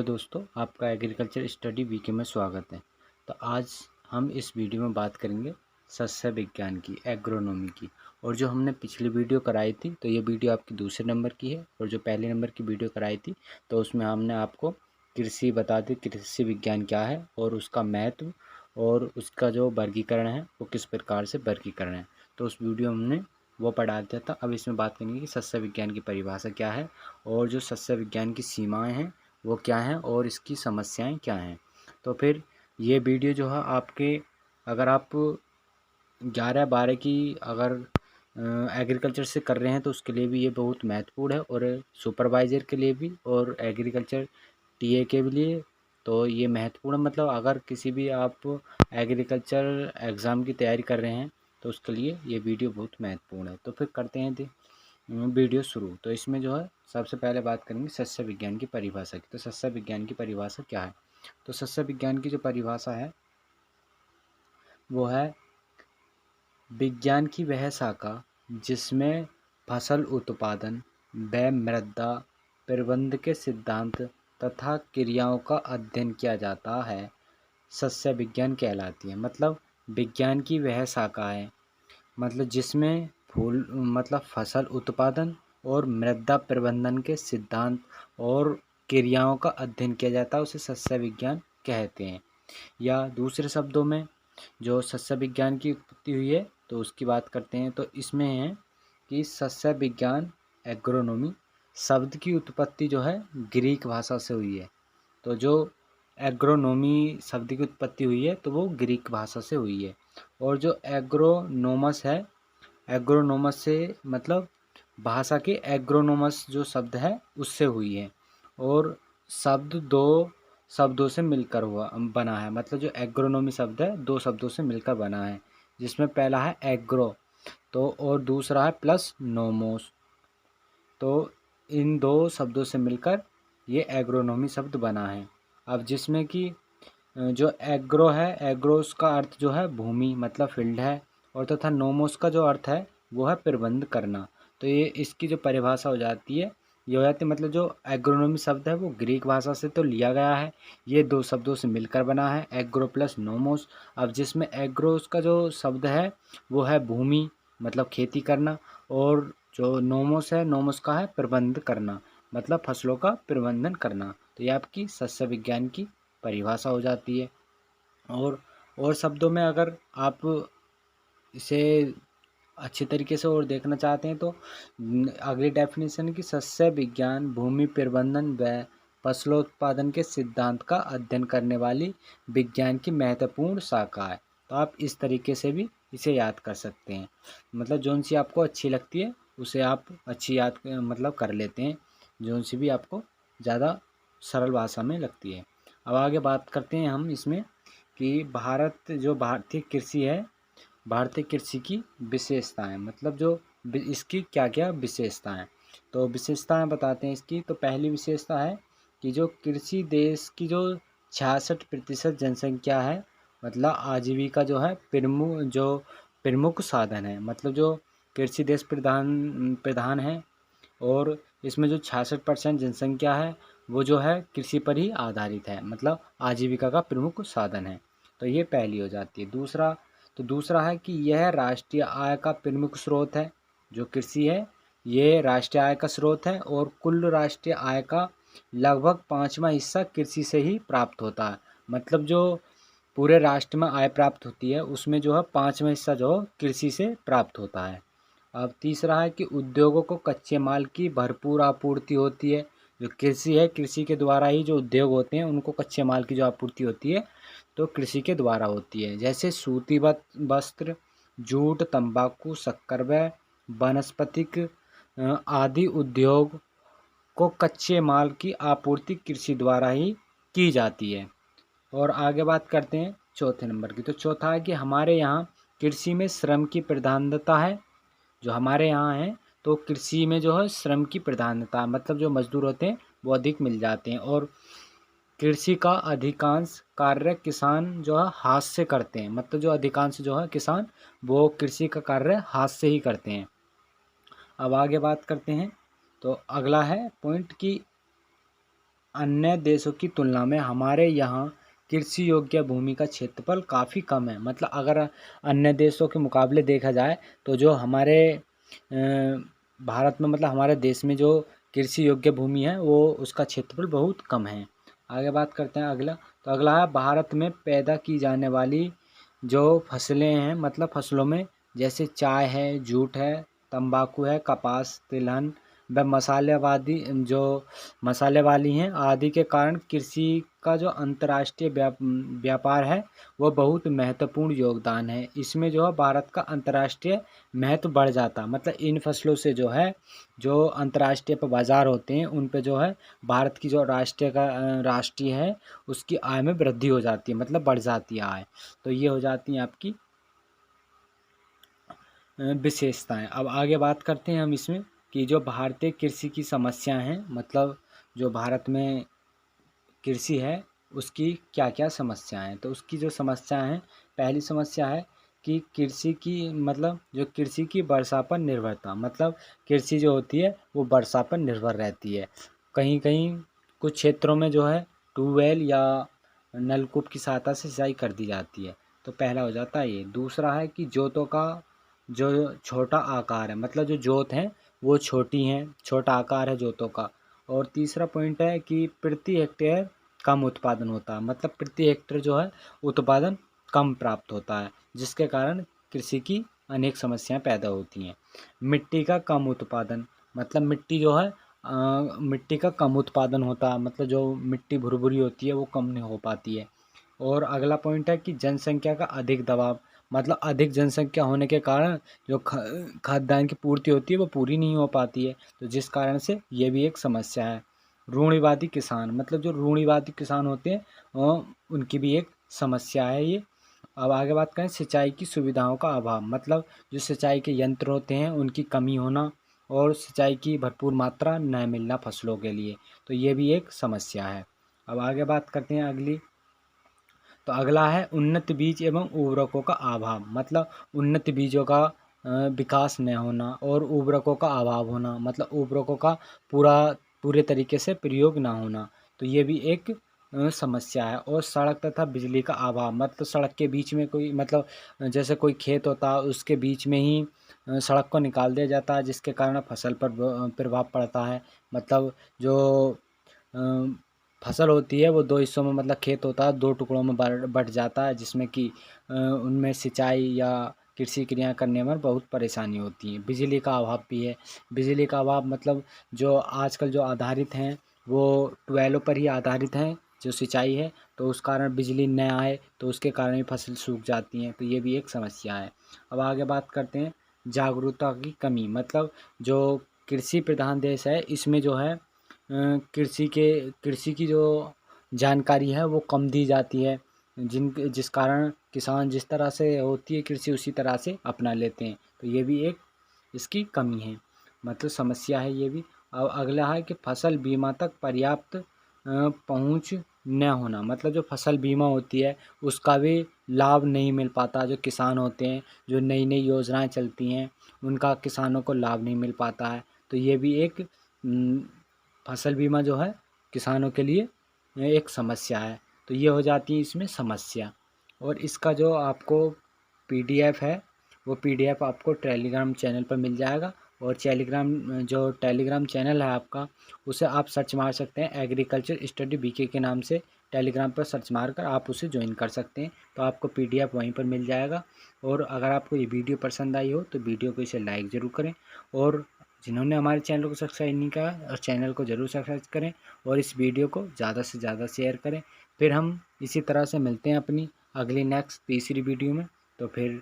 Hello दोस्तों, आपका agriculture study VK में स्वागत है। तो आज हम इस वीडियो में बात करेंगे सस्य विज्ञान की, एग्रोनॉमी की। और जो हमने पिछली वीडियो कराई थी तो ये वीडियो आपकी दूसरे नंबर की है, और जो पहले नंबर की वीडियो कराई थी तो उसमें हमने आपको कृषि बता दी, कृषि विज्ञान क्या है और उसका महत्व और उसका जो वर्गीकरण है वो किस प्रकार से वर्गीकरण है। तो उस वीडियो में हमने वो पढ़ा दिया था। अब इसमें बात करेंगे कि सस्य विज्ञान की परिभाषा क्या है और जो सस्य विज्ञान की सीमाएँ हैं वो क्या हैं और इसकी समस्याएं क्या हैं। तो फिर ये वीडियो जो है आपके, अगर आप 11-12 की अगर एग्रीकल्चर से कर रहे हैं तो उसके लिए भी ये बहुत महत्वपूर्ण है, और सुपरवाइज़र के लिए भी और एग्रीकल्चर टीए के लिए तो ये महत्वपूर्ण है। मतलब अगर किसी भी आप एग्रीकल्चर एग्ज़ाम की तैयारी कर रहे हैं तो उसके लिए ये वीडियो बहुत महत्वपूर्ण है। तो फिर करते हैं वीडियो शुरू। तो इसमें जो है सबसे पहले बात करेंगे सस्य विज्ञान की परिभाषा की। तो सस्य विज्ञान की परिभाषा क्या है? तो सस्य विज्ञान की जो परिभाषा है वो है विज्ञान की वह शाखा जिसमें फसल उत्पादन व मृदा प्रबंधन के सिद्धांत तथा क्रियाओं का अध्ययन किया जाता है, सस्य विज्ञान कहलाती है। मतलब विज्ञान की वह शाखा है, मतलब जिसमें फूल मतलब फसल उत्पादन और मृदा प्रबंधन के सिद्धांत और क्रियाओं का अध्ययन किया जाता है, उसे सस्य विज्ञान कहते हैं। या दूसरे शब्दों में जो सस्य विज्ञान की उत्पत्ति हुई है तो उसकी बात करते हैं। तो इसमें है कि सस्य विज्ञान एग्रोनॉमी शब्द की उत्पत्ति जो है ग्रीक भाषा से हुई है। तो जो एग्रोनॉमी शब्द की उत्पत्ति हुई है तो वो ग्रीक भाषा से हुई है। और जो एग्रोनोमस है, एग्रोनोमस से मतलब भाषा के एग्रोनोमस जो शब्द है उससे हुई है। और शब्द दो शब्दों से मिलकर हुआ बना है। मतलब जो एग्रोनॉमी शब्द है दो शब्दों से मिलकर बना है, जिसमें पहला है एग्रो तो और दूसरा है प्लस नोमोस। तो इन दो शब्दों से मिलकर ये एग्रोनॉमी शब्द बना है। अब जिसमें कि जो एग्रो है, एग्रोस का अर्थ जो है भूमि मतलब फील्ड है, और तथा नोमोस का जो अर्थ है वो है प्रबंध करना। तो ये इसकी जो परिभाषा हो जाती है ये हो जाती है। मतलब जो एग्रोनॉमी शब्द है वो ग्रीक भाषा से तो लिया गया है, ये दो शब्दों से मिलकर बना है, एग्रो प्लस नोमोस। अब जिसमें एग्रोस का जो शब्द है वो है भूमि मतलब खेती करना, और जो नोमोस है, नोमोस का है प्रबंध करना मतलब फसलों का प्रबंधन करना। तो ये आपकी सस्य विज्ञान की परिभाषा हो जाती है। और शब्दों में अगर आप इसे अच्छी तरीके से और देखना चाहते हैं तो अगली डेफिनेशन की सस्य विज्ञान भूमि प्रबंधन व फसलोत्पादन के सिद्धांत का अध्ययन करने वाली विज्ञान की महत्वपूर्ण शाखा है। तो आप इस तरीके से भी इसे याद कर सकते हैं। मतलब जौन सी आपको अच्छी लगती है उसे आप अच्छी याद मतलब कर लेते हैं, जौन सी भी आपको ज़्यादा सरल भाषा में लगती है। अब आगे बात करते हैं हम इसमें कि भारतीय कृषि है, भारतीय कृषि की विशेषताएं। मतलब जो इसकी क्या क्या विशेषताएं, तो विशेषताएं बताते हैं इसकी। तो पहली विशेषता है कि जो कृषि देश की जो 66% जनसंख्या है, मतलब आजीविका जो है प्रमुख साधन है। मतलब जो कृषि देश प्रधान प्रधान है, और इसमें जो 66% जनसंख्या है वो जो है कृषि पर ही आधारित है, मतलब आजीविका का प्रमुख साधन है। तो ये पहली हो जाती है। दूसरा है कि यह राष्ट्रीय आय का प्रमुख स्रोत है। जो कृषि है ये राष्ट्रीय आय का स्रोत है, और कुल राष्ट्रीय आय का लगभग 5वां हिस्सा कृषि से ही प्राप्त होता है। मतलब जो पूरे राष्ट्र में आय प्राप्त होती है उसमें जो है 5वां हिस्सा जो कृषि से प्राप्त होता है। अब तीसरा है कि उद्योगों को कच्चे माल की भरपूर आपूर्ति होती है। जो कृषि है, कृषि के द्वारा ही जो उद्योग होते हैं उनको कच्चे माल की जो आपूर्ति होती है तो कृषि के द्वारा होती है। जैसे सूती वस्त्र, जूट, तंबाकू, शक्कर व वनस्पतिक आदि उद्योग को कच्चे माल की आपूर्ति कृषि द्वारा ही की जाती है। और आगे बात करते हैं चौथे नंबर की। तो चौथा है कि हमारे यहाँ कृषि में श्रम की प्रधानता है। जो हमारे यहाँ है तो कृषि में जो है श्रम की प्रधानता, मतलब जो मजदूर होते हैं वो अधिक मिल जाते हैं, और कृषि का अधिकांश कार्य किसान जो है हाथ से करते हैं। मतलब जो अधिकांश जो है किसान वो कृषि का कार्य हाथ से ही करते हैं। अब आगे बात करते हैं। तो अगला है पॉइंट कि अन्य देशों की तुलना में हमारे यहाँ कृषि योग्य भूमि का क्षेत्रफल काफ़ी कम है। मतलब अगर अन्य देशों के मुकाबले देखा जाए तो जो हमारे भारत में मतलब हमारे देश में जो कृषि योग्य भूमि है वो उसका क्षेत्रफल बहुत कम है। आगे बात करते हैं अगला। तो अगला है भारत में पैदा की जाने वाली जो फसलें हैं, मतलब फसलों में जैसे चाय है, जूट है, तंबाकू है, कपास, तिलहन व जो मसाले वाली हैं आदि के कारण कृषि का जो अंतर्राष्ट्रीय व्यापार है वो बहुत महत्वपूर्ण योगदान है। इसमें जो है भारत का अंतर्राष्ट्रीय महत्व बढ़ जाता है। मतलब इन फसलों से जो है जो अंतर्राष्ट्रीय पर बाज़ार होते हैं उन पे जो है भारत की जो राष्ट्रीय है उसकी आय में वृद्धि हो जाती है, मतलब बढ़ जाती है आय। तो ये हो जाती हैं आपकी विशेषताएं। अब आगे बात करते हैं हम इसमें कि जो भारतीय कृषि की समस्याएं हैं, मतलब जो भारत में कृषि है उसकी क्या क्या समस्याएं हैं। तो उसकी जो समस्याएं हैं, पहली समस्या है कि कृषि की मतलब जो कृषि की वर्षा पर निर्भरता, मतलब कृषि जो होती है वो वर्षा पर निर्भर रहती है। कहीं कहीं कुछ क्षेत्रों में जो है ट्यूबवेल या नलकूप की सहायता से सिंचाई कर दी जाती है। तो पहला हो जाता है ये। दूसरा है कि जोतों का जो छोटा आकार है, मतलब जो जोत हैं वो छोटी हैं, छोटा आकार है जोतों का। और तीसरा पॉइंट है कि प्रति हेक्टेयर कम उत्पादन होता है, मतलब प्रति हेक्टेयर जो है उत्पादन कम प्राप्त होता है, जिसके कारण कृषि की अनेक समस्याएं पैदा होती हैं। मिट्टी का कम उत्पादन, मतलब मिट्टी जो है मिट्टी का कम उत्पादन होता है, मतलब जो मिट्टी भुरभुरी होती है वो कम नहीं हो पाती है। और अगला पॉइंट है कि जनसंख्या का अधिक दबाव, मतलब अधिक जनसंख्या होने के कारण जो खाद्यान्न की पूर्ति होती है वो पूरी नहीं हो पाती है, तो जिस कारण से ये भी एक समस्या है। रूढ़िवादी किसान, मतलब जो रूढ़िवादी किसान होते हैं उनकी भी एक समस्या है ये। अब आगे बात करें सिंचाई की सुविधाओं का अभाव, मतलब जो सिंचाई के यंत्र होते हैं उनकी कमी होना और सिंचाई की भरपूर मात्रा न मिलना फसलों के लिए, तो ये भी एक समस्या है। अब आगे बात करते हैं अगली। तो अगला है उन्नत बीज एवं उर्वरकों का अभाव, मतलब उन्नत बीजों का विकास न होना और उर्वरकों का अभाव होना, मतलब उर्वरकों का पूरे तरीके से प्रयोग ना होना, तो ये भी एक समस्या है। और सड़क तथा बिजली का अभाव, मतलब सड़क के बीच में कोई मतलब जैसे कोई खेत होता है उसके बीच में ही सड़क को निकाल दिया जाता है, जिसके कारण फसल पर प्रभाव पड़ता है। मतलब जो फसल होती है वो दो हिस्सों में, मतलब खेत होता है दो टुकड़ों में बट जाता है, जिसमें कि उनमें सिंचाई या कृषि क्रिया करने में बहुत परेशानी होती है। बिजली का अभाव भी है। बिजली का अभाव मतलब जो आजकल जो आधारित हैं वो ट्यूबवेलों पर ही आधारित हैं जो सिंचाई है, तो उस कारण बिजली न आए तो उसके कारण ही फसल सूख जाती हैं, तो ये भी एक समस्या है। अब आगे बात करते हैं जागरूकता की कमी, मतलब जो कृषि प्रधान देश है इसमें जो है कृषि की जो जानकारी है वो कम दी जाती है, जिस कारण किसान जिस तरह से होती है कृषि उसी तरह से अपना लेते हैं, तो ये भी एक इसकी कमी है, मतलब समस्या है ये भी। अब अगला है कि फसल बीमा तक पर्याप्त पहुंच न होना, मतलब जो फसल बीमा होती है उसका भी लाभ नहीं मिल पाता। जो किसान होते हैं, जो नई नई योजनाएं चलती हैं उनका किसानों को लाभ नहीं मिल पाता है, तो ये भी एक फसल बीमा जो है किसानों के लिए एक समस्या है। तो ये हो जाती है इसमें समस्या। और इसका जो आपको पीडीएफ है वो पीडीएफ आपको टेलीग्राम चैनल पर मिल जाएगा। और टेलीग्राम चैनल है आपका उसे आप सर्च मार सकते हैं, एग्रीकल्चर स्टडी बीके के नाम से टेलीग्राम पर सर्च मार कर आप उसे ज्वाइन कर सकते हैं, तो आपको पीडीएफ वहीं पर मिल जाएगा। और अगर आपको ये वीडियो पसंद आई हो तो वीडियो को इसे लाइक ज़रूर करें, और जिन्होंने हमारे चैनल को सब्सक्राइब नहीं किया और चैनल को ज़रूर सब्सक्राइब करें और इस वीडियो को ज़्यादा से ज़्यादा शेयर करें। फिर हम इसी तरह से मिलते हैं अपनी अगली नेक्स्ट तीसरी वीडियो में। तो फिर